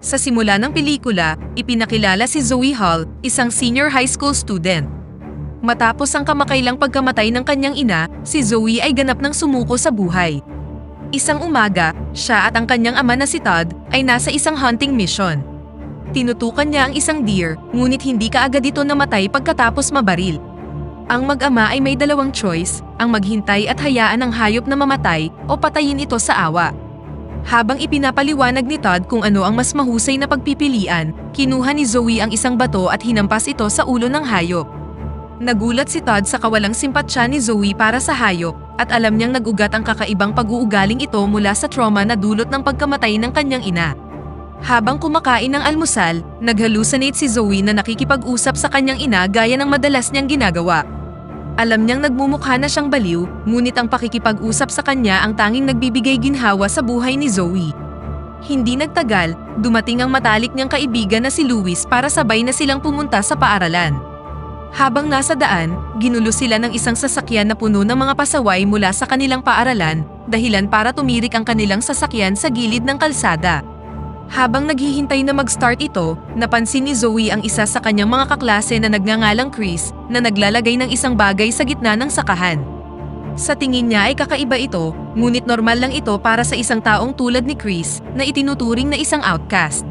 Sa simula ng pelikula, ipinakilala si Zoe Hall, isang senior high school student. Matapos ang kamakailang pagkamatay ng kanyang ina, si Zoe ay ganap ng sumuko sa buhay. Isang umaga, siya at ang kanyang ama na si Todd ay nasa isang hunting mission. Tinutukan niya ang isang deer, ngunit hindi kaagad ito namatay pagkatapos mabaril. Ang mag-ama ay may dalawang choice, ang maghintay at hayaan ang hayop na mamatay o patayin ito sa awa. Habang ipinapaliwanag ni Todd kung ano ang mas mahusay na pagpipilian, kinuha ni Zoe ang isang bato at hinampas ito sa ulo ng hayop. Nagulat si Todd sa kawalang simpatsya ni Zoe para sa hayop, at alam niyang nag-ugat ang kakaibang pag-uugaling ito mula sa trauma na dulot ng pagkamatay ng kanyang ina. Habang kumakain ng almusal, nag-hallucinate si Zoe na nakikipag-usap sa kanyang ina gaya ng madalas niyang ginagawa. Alam niyang nagmumukha na siyang baliw, ngunit ang pakikipag-usap sa kanya ang tanging nagbibigay ginhawa sa buhay ni Zoe. Hindi nagtagal, dumating ang matalik niyang kaibigan na si Louis para sabay na silang pumunta sa paaralan. Habang nasa daan, ginulo sila ng isang sasakyan na puno ng mga pasaway mula sa kanilang paaralan, dahilan para tumirik ang kanilang sasakyan sa gilid ng kalsada. Habang naghihintay na mag-start ito, napansin ni Zoe ang isa sa kanyang mga kaklase na nagngangalang Chris na naglalagay ng isang bagay sa gitna ng sakahan. Sa tingin niya ay kakaiba ito, ngunit normal lang ito para sa isang taong tulad ni Chris na itinuturing na isang outcast.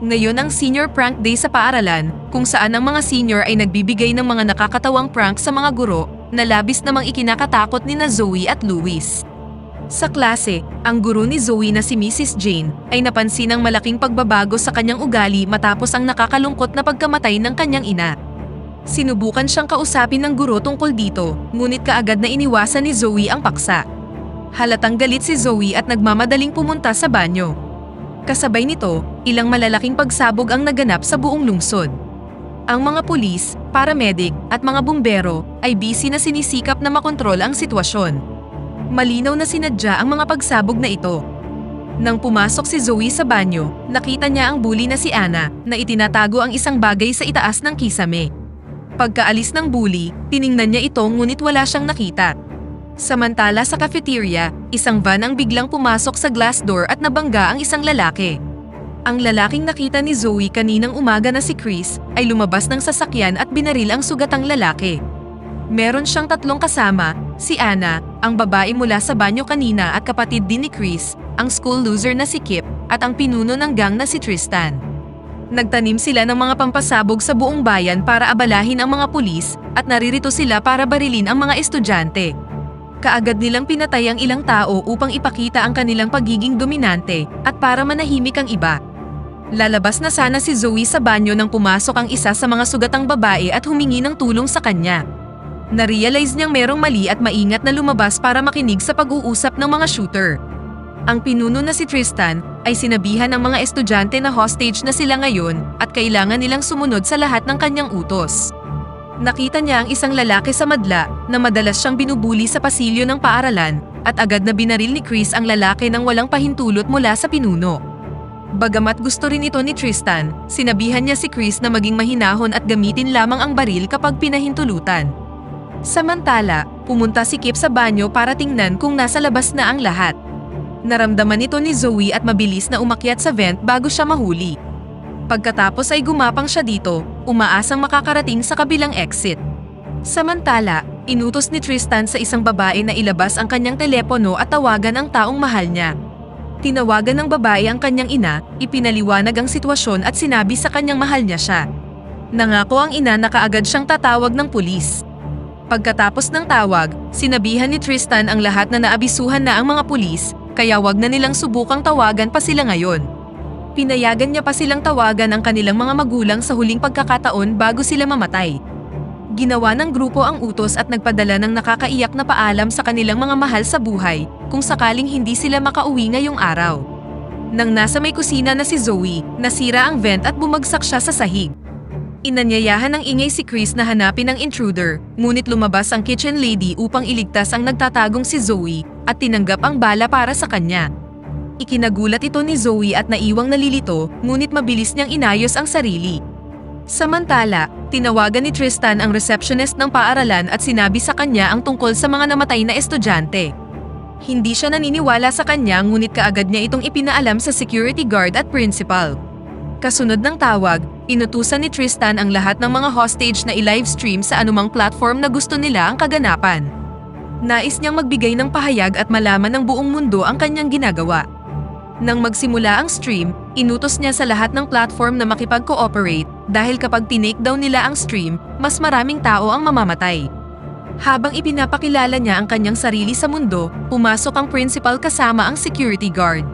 Ngayon ang senior prank day sa paaralan, kung saan ang mga senior ay nagbibigay ng mga nakakatawang prank sa mga guro na labis namang ikinakatakot ni na Zoe at Louis. Sa klase, ang guro ni Zoe na si Mrs. Jane ay napansin ang malaking pagbabago sa kanyang ugali matapos ang nakakalungkot na pagkamatay ng kanyang ina. Sinubukan siyang kausapin ng guro tungkol dito, ngunit kaagad na iniwasan ni Zoe ang paksa. Halatang galit si Zoe at nagmamadaling pumunta sa banyo. Kasabay nito, ilang malalaking pagsabog ang naganap sa buong lungsod. Ang mga pulis, paramedic at mga bumbero ay busy na sinisikap na makontrol ang sitwasyon. Malinaw na sinadya ang mga pagsabog na ito. Nang pumasok si Zoe sa banyo, nakita niya ang bully na si Anna na itinatago ang isang bagay sa itaas ng kisame. Pagkaalis ng bully, tiningnan niya ito ngunit wala siyang nakita. Samantala sa cafeteria, isang van ang biglang pumasok sa glass door at nabangga ang isang lalaki. Ang lalaking nakita ni Zoe kaninang umaga na si Chris ay lumabas ng sasakyan at binaril ang sugatang lalaki. Meron siyang tatlong kasama, si Anna, ang babae mula sa banyo kanina at kapatid din ni Chris, ang school loser na si Kip, at ang pinuno ng gang na si Tristan. Nagtanim sila ng mga pampasabog sa buong bayan para abalahin ang mga pulis at naririto sila para barilin ang mga estudyante. Kaagad nilang pinatay ang ilang tao upang ipakita ang kanilang pagiging dominante at para manahimik ang iba. Lalabas na sana si Zoe sa banyo nang pumasok ang isa sa mga sugatang babae at humingi ng tulong sa kanya. Na-realize niyang merong mali at maingat na lumabas para makinig sa pag-uusap ng mga shooter. Ang pinuno na si Tristan ay sinabihan ng mga estudyante na hostage na sila ngayon at kailangan nilang sumunod sa lahat ng kanyang utos. Nakita niya ang isang lalaki sa madla na madalas siyang binubuli sa pasilyo ng paaralan at agad na binaril ni Chris ang lalaki nang walang pahintulot mula sa pinuno. Bagamat gusto rin ito ni Tristan, sinabihan niya si Chris na maging mahinahon at gamitin lamang ang baril kapag pinahintulutan. Samantala, pumunta si Kip sa banyo para tingnan kung nasa labas na ang lahat. Naramdaman ito ni Zoe at mabilis na umakyat sa vent bago siya mahuli. Pagkatapos ay gumapang siya dito, umaasang makakarating sa kabilang exit. Samantala, inutos ni Tristan sa isang babae na ilabas ang kanyang telepono at tawagan ang taong mahal niya. Tinawagan ng babae ang kanyang ina, ipinaliwanag ang sitwasyon at sinabi sa kanyang mahal niya siya. Nangako ang ina na kaagad siyang tatawag ng pulis. Pagkatapos ng tawag, sinabihan ni Tristan ang lahat na naabisuhan na ang mga pulis, kaya wag na nilang subukang tawagan pa sila ngayon. Pinayagan niya pa silang tawagan ang kanilang mga magulang sa huling pagkakataon bago sila mamatay. Ginawa ng grupo ang utos at nagpadala ng nakakaiyak na paalam sa kanilang mga mahal sa buhay kung sakaling hindi sila makauwi ngayong araw. Nang nasa may kusina na si Zoe, nasira ang vent at bumagsak siya sa sahig. Inanyayahan ng ingay si Chris na hanapin ang intruder, ngunit lumabas ang kitchen lady upang iligtas ang nagtatagong si Zoe at tinanggap ang bala para sa kanya. Ikinagulat ito ni Zoe at naiwang nalilito, ngunit mabilis niyang inayos ang sarili. Samantala, tinawagan ni Tristan ang receptionist ng paaralan at sinabi sa kanya ang tungkol sa mga namatay na estudyante. Hindi siya naniniwala sa kanya ngunit kaagad niya itong ipinaalam sa security guard at principal. Kasunod ng tawag, inutusan ni Tristan ang lahat ng mga hostage na i-livestream sa anumang platform na gusto nila ang kaganapan. Nais niyang magbigay ng pahayag at malaman ng buong mundo ang kanyang ginagawa. Nang magsimula ang stream, inutos niya sa lahat ng platform na makipag-cooperate dahil kapag tinake down nila ang stream, mas maraming tao ang mamamatay. Habang ipinapakilala niya ang kanyang sarili sa mundo, pumasok ang principal kasama ang security guard.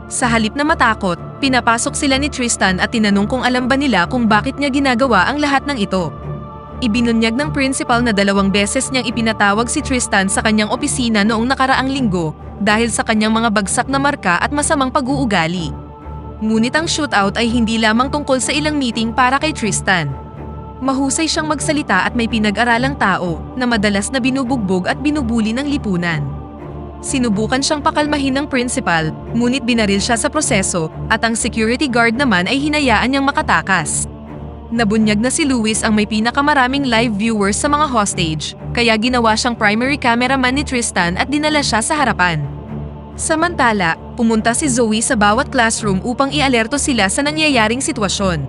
Sa halip na matakot, pinapasok sila ni Tristan at tinanong kung alam ba nila kung bakit niya ginagawa ang lahat ng ito. Ibinunyag ng principal na 2 beses niyang ipinatawag si Tristan sa kanyang opisina noong nakaraang linggo dahil sa kanyang mga bagsak na marka at masamang pag-uugali. Ngunit ang shootout ay hindi lamang tungkol sa ilang meeting para kay Tristan. Mahusay siyang magsalita at may pinag-aralang tao na madalas na binubugbog at binubuli ng lipunan. Sinubukan siyang pakalmahin ng principal, ngunit binaril siya sa proseso at ang security guard naman ay hinayaan niyang makatakas. Nabunyag na si Luis ang may pinakamaraming live viewers sa mga hostage, kaya ginawa siyang primary cameraman ni Tristan at dinala siya sa harapan. Samantala, pumunta si Zoe sa bawat classroom upang i-alerto sila sa nangyayaring sitwasyon.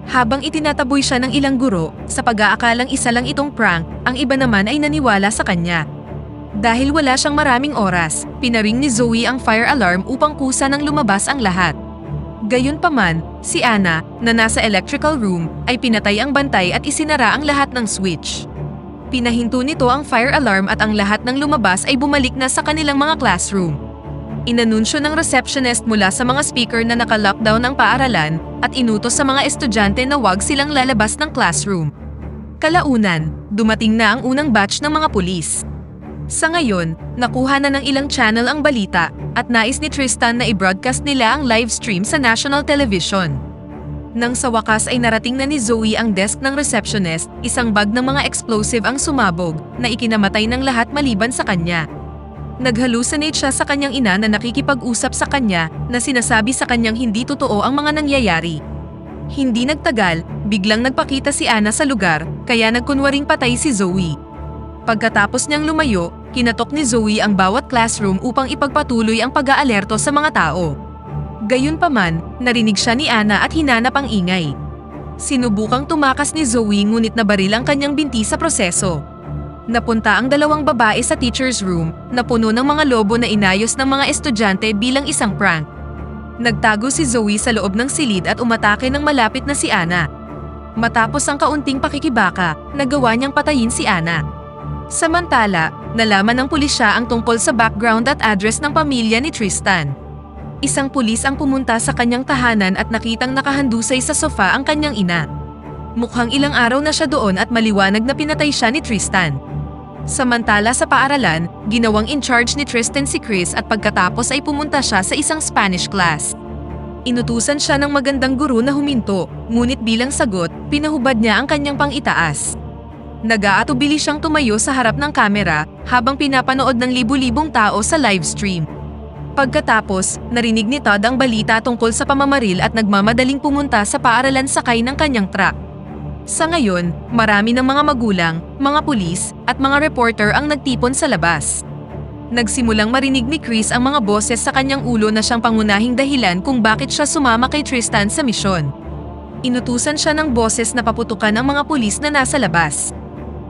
Habang itinataboy siya ng ilang guro, sa pag-aakalang isa lang itong prank, ang iba naman ay naniwala sa kanya. Dahil wala siyang maraming oras, pinaring ni Zoe ang fire alarm upang kusa nang lumabas ang lahat. Gayunpaman, si Anna, na nasa electrical room, ay pinatay ang bantay at isinara ang lahat ng switch. Pinahinto nito ang fire alarm at ang lahat ng lumabas ay bumalik na sa kanilang mga classroom. Inanunsyo ng receptionist mula sa mga speaker na naka-lockdown ang paaralan at inutos sa mga estudyante na huwag silang lalabas ng classroom. Kalaunan, dumating na ang unang batch ng mga pulis. Sa ngayon, nakuha na ng ilang channel ang balita at nais ni Tristan na i-broadcast nila ang live stream sa national television. Nang sa wakas ay narating na ni Zoe ang desk ng receptionist, isang bag ng mga explosive ang sumabog na ikinamatay ng lahat maliban sa kanya. Nag-hallucinate siya sa kanyang ina na nakikipag-usap sa kanya na sinasabi sa kanyang hindi totoo ang mga nangyayari. Hindi nagtagal, biglang nagpakita si Anna sa lugar, kaya nagkunwaring patay si Zoe. Pagkatapos niyang lumayo, kinatok ni Zoe ang bawat classroom upang ipagpatuloy ang pag-aalerto sa mga tao. Gayunpaman, narinig siya ni Anna at hinanap ang ingay. Sinubukang tumakas ni Zoe ngunit nabaril ang kanyang binti sa proseso. Napunta ang 2 babae sa teacher's room na puno ng mga lobo na inayos ng mga estudyante bilang isang prank. Nagtago si Zoe sa loob ng silid at umatake ng malapit na si Anna. Matapos ang kaunting pakikibaka, nagawa niyang patayin si Anna. Samantala, nalaman ng pulisya ang tungkol sa background at address ng pamilya ni Tristan. Isang pulis ang pumunta sa kanyang tahanan at nakitang nakahandusay sa sofa ang kanyang ina. Mukhang ilang araw na siya doon at maliwanag na pinatay siya ni Tristan. Samantala sa paaralan, ginawang in charge ni Tristan si Chris at pagkatapos ay pumunta siya sa isang Spanish class. Inutusan siya ng magandang guro na huminto, ngunit bilang sagot, pinahubad niya ang kanyang pang-itaas. Nag-aatubili siyang tumayo sa harap ng kamera habang pinapanood ng libu-libong tao sa live stream. Pagkatapos, narinig ni Todd ang balita tungkol sa pamamaril at nagmamadaling pumunta sa paaralan sakay ng kanyang truck. Sa ngayon, marami ng mga magulang, mga pulis, at mga reporter ang nagtipon sa labas. Nagsimulang marinig ni Chris ang mga boses sa kanyang ulo na siyang pangunahing dahilan kung bakit siya sumama kay Tristan sa misyon. Inutusan siya ng boses na paputukan ang mga pulis na nasa labas.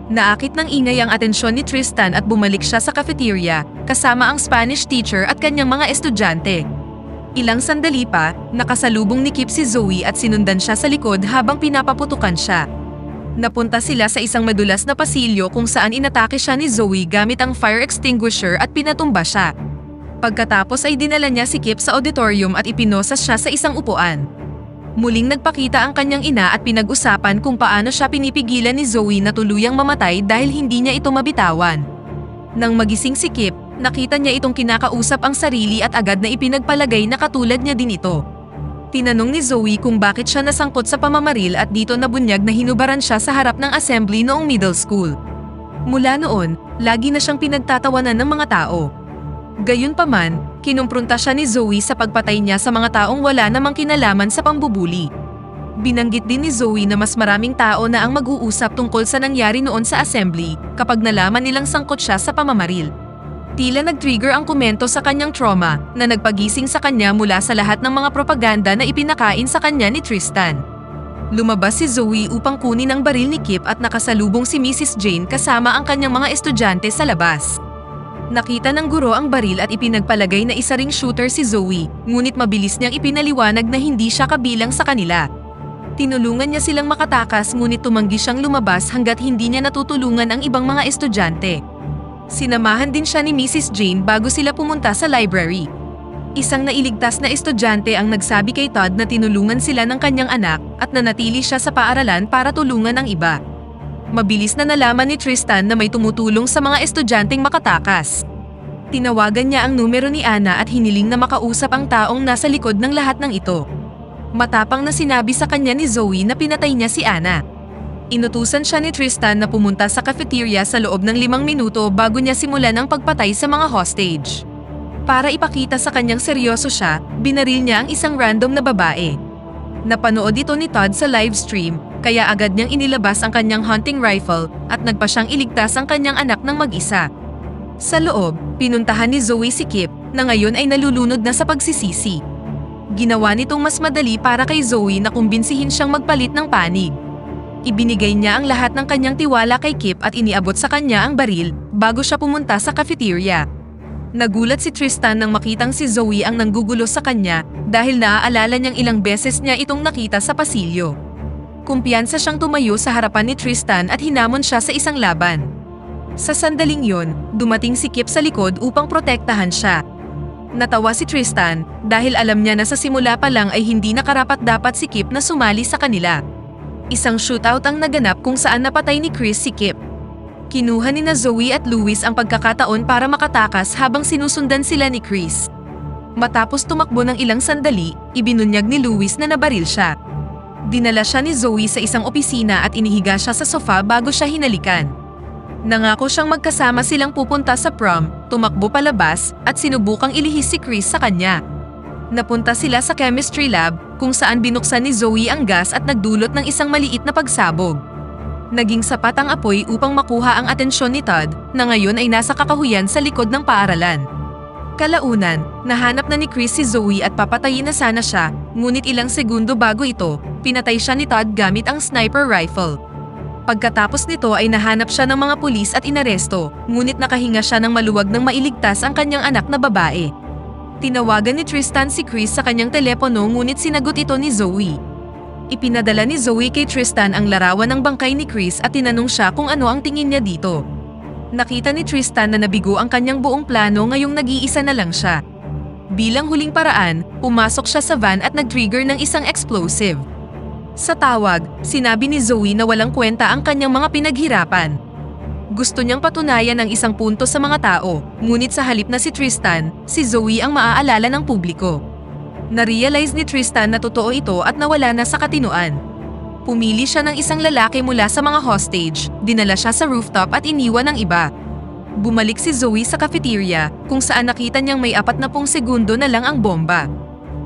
Naakit ng ingay ang atensyon ni Tristan at bumalik siya sa cafeteria, kasama ang Spanish teacher at kanyang mga estudyante. Ilang sandali pa, nakasalubong ni Kip si Zoe at sinundan siya sa likod habang pinapaputukan siya. Napunta sila sa isang madulas na pasilyo kung saan inatake siya ni Zoe gamit ang fire extinguisher at pinatumba siya. Pagkatapos ay dinala niya si Kip sa auditorium at ipinosas siya sa isang upuan. Muling nagpakita ang kanyang ina at pinag-usapan kung paano siya pinipigilan ni Zoe na tuluyang mamatay dahil hindi niya ito mabitawan. Nang magising si Kip, nakita niya itong kinakausap ang sarili at agad na ipinagpalagay na katulad niya din ito. Tinanong ni Zoe kung bakit siya nasangkot sa pamamaril at dito nabunyag na hinubaran siya sa harap ng assembly noong middle school. Mula noon, lagi na siyang pinagtatawanan ng mga tao. Gayunpaman, kinumpronta siya ni Zoe sa pagpatay niya sa mga taong wala namang kinalaman sa pambubuli. Binanggit din ni Zoe na mas maraming tao na ang mag-uusap tungkol sa nangyari noon sa assembly kapag nalaman nilang sangkot siya sa pamamaril. Tila nag-trigger ang komento sa kanyang trauma na nagpagising sa kanya mula sa lahat ng mga propaganda na ipinakain sa kanya ni Tristan. Lumabas si Zoe upang kunin ang baril ni Kip at nakasalubong si Mrs. Jane kasama ang kanyang mga estudyante sa labas. Nakita ng guro ang baril at ipinagpalagay na isa ring shooter si Zoe, ngunit mabilis niyang ipinaliwanag na hindi siya kabilang sa kanila. Tinulungan niya silang makatakas ngunit tumanggi siyang lumabas hanggat hindi niya natutulungan ang ibang mga estudyante. Sinamahan din siya ni Mrs. Jane bago sila pumunta sa library. Isang nailigtas na estudyante ang nagsabi kay Todd na tinulungan sila ng kanyang anak at nanatili siya sa paaralan para tulungan ang iba. Mabilis na nalaman ni Tristan na may tumutulong sa mga estudyanteng makatakas. Tinawagan niya ang numero ni Anna at hiniling na makausap ang taong nasa likod ng lahat ng ito. Matapang na sinabi sa kanya ni Zoe na pinatay niya si Anna. Inutusan siya ni Tristan na pumunta sa cafeteria sa loob ng 5 minuto bago niya simulan ang pagpatay sa mga hostage. Para ipakita sa kanyang seryoso siya, binaril niya ang isang random na babae. Napanood ito ni Todd sa livestream, kaya agad niyang inilabas ang kanyang hunting rifle at nagpa siyang iligtas ang kanyang anak ng mag-isa. Sa loob, pinuntahan ni Zoe si Kip na ngayon ay nalulunod na sa pagsisisi. Ginawa nitong mas madali para kay Zoe na kumbinsihin siyang magpalit ng panig. Ibinigay niya ang lahat ng kanyang tiwala kay Kip at iniabot sa kanya ang baril bago siya pumunta sa cafeteria. Nagulat si Tristan nang makitang si Zoe ang nanggugulo sa kanya dahil naaalala niyang ilang beses niya itong nakita sa pasilyo. Kumpiyansa siyang tumayo sa harapan ni Tristan at hinamon siya sa isang laban. Sa sandaling yon, dumating si Kip sa likod upang protektahan siya. Natawa si Tristan dahil alam niya na sa simula pa lang ay hindi na karapat-dapat si Kip na sumali sa kanila. Isang shootout ang naganap kung saan napatay ni Chris si Kip. Kinuha ni na Zoe at Louis ang pagkakataon para makatakas habang sinusundan sila ni Chris. Matapos tumakbo ng ilang sandali, ibinunyag ni Louis na nabaril siya. Dinala siya ni Zoe sa isang opisina at inihiga siya sa sofa bago siya hinalikan. Nangako siyang magkasama silang pupunta sa prom, tumakbo palabas at sinubukang ilihis si Chris sa kanya. Napunta sila sa chemistry lab kung saan binuksan ni Zoe ang gas at nagdulot ng isang maliit na pagsabog. Naging sapat ang apoy upang makuha ang atensyon ni Todd na ngayon ay nasa kakahuyan sa likod ng paaralan. Kalaunan, nahanap na ni Chris si Zoe at papatayin na sana siya, ngunit ilang segundo bago ito, pinatay siya ni Todd gamit ang sniper rifle. Pagkatapos nito ay nahanap siya ng mga pulis at inaresto, ngunit nakahinga siya ng maluwag nang mailigtas ang kanyang anak na babae. Tinawagan ni Tristan si Chris sa kanyang telepono ngunit sinagot ito ni Zoe. Ipinadala ni Zoe kay Tristan ang larawan ng bangkay ni Chris at tinanong siya kung ano ang tingin niya dito. Nakita ni Tristan na nabigo ang kanyang buong plano ngayong nag-iisa na lang siya. Bilang huling paraan, pumasok siya sa van at nag-trigger ng isang explosive. Sa tawag, sinabi ni Zoe na walang kwenta ang kanyang mga pinaghirapan. Gusto niyang patunayan ang isang punto sa mga tao, ngunit sa halip na si Tristan, si Zoe ang maaalala ng publiko. Na-realize ni Tristan na totoo ito at nawala na sa katinuan. Pumili siya ng isang lalaki mula sa mga hostage, dinala siya sa rooftop at iniwan ng iba. Bumalik si Zoe sa cafeteria, kung saan nakita niyang may 40 segundo na lang ang bomba.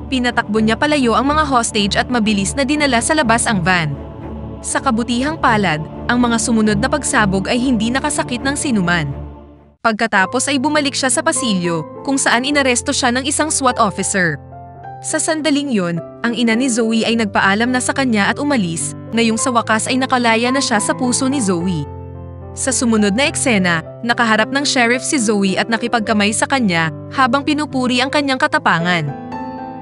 Pinatakbo niya palayo ang mga hostage at mabilis na dinala sa labas ang van. Sa kabutihang palad, ang mga sumunod na pagsabog ay hindi nakasakit ng sinuman. Pagkatapos ay bumalik siya sa pasilyo, kung saan inaresto siya ng isang SWAT officer. Sa sandaling yon, ang ina ni Zoe ay nagpaalam na sa kanya at umalis, ngayong sa wakas ay nakalaya na siya sa puso ni Zoe. Sa sumunod na eksena, nakaharap ng sheriff si Zoe at nakipagkamay sa kanya habang pinupuri ang kanyang katapangan.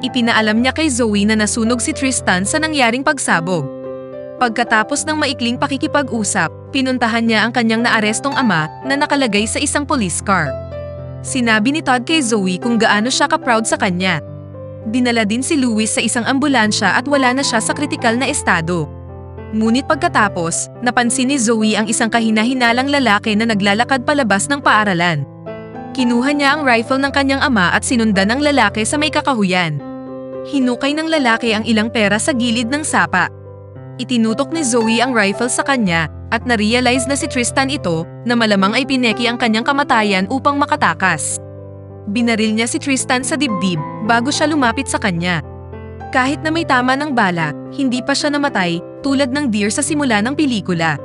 Ipinaalam niya kay Zoe na nasunog si Tristan sa nangyaring pagsabog. Pagkatapos ng maikling pakikipag-usap, pinuntahan niya ang kanyang naarestong ama na nakalagay sa isang police car. Sinabi ni Todd kay Zoe kung gaano siya ka-proud sa kanya. Dinala din si Louis sa isang ambulansya at wala na siya sa kritikal na estado. Ngunit pagkatapos, napansin ni Zoe ang isang kahina-hinalang lalaki na naglalakad palabas ng paaralan. Kinuha niya ang rifle ng kanyang ama at sinundan ang lalaki sa may kakahuyan. Hinukay ng lalaki ang ilang pera sa gilid ng sapa. Itinutok ni Zoe ang rifle sa kanya at na-realize na si Tristan ito na malamang ay pineki ang kanyang kamatayan upang makatakas. Binaril niya si Tristan sa dibdib bago siya lumapit sa kanya. Kahit na may tama ng bala, hindi pa siya namatay tulad ng deer sa simula ng pelikula.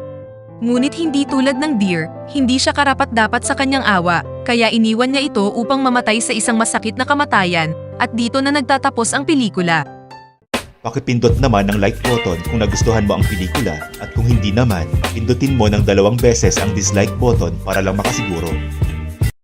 Ngunit hindi tulad ng deer, hindi siya karapat-dapat sa kanyang awa, Kaya iniwan niya ito upang mamatay sa isang masakit na kamatayan, at dito na nagtatapos ang pelikula. Pakipindot naman ng like button kung nagustuhan mo ang pelikula at kung hindi naman, pindutin mo ng 2 beses ang dislike button para lang makasiguro.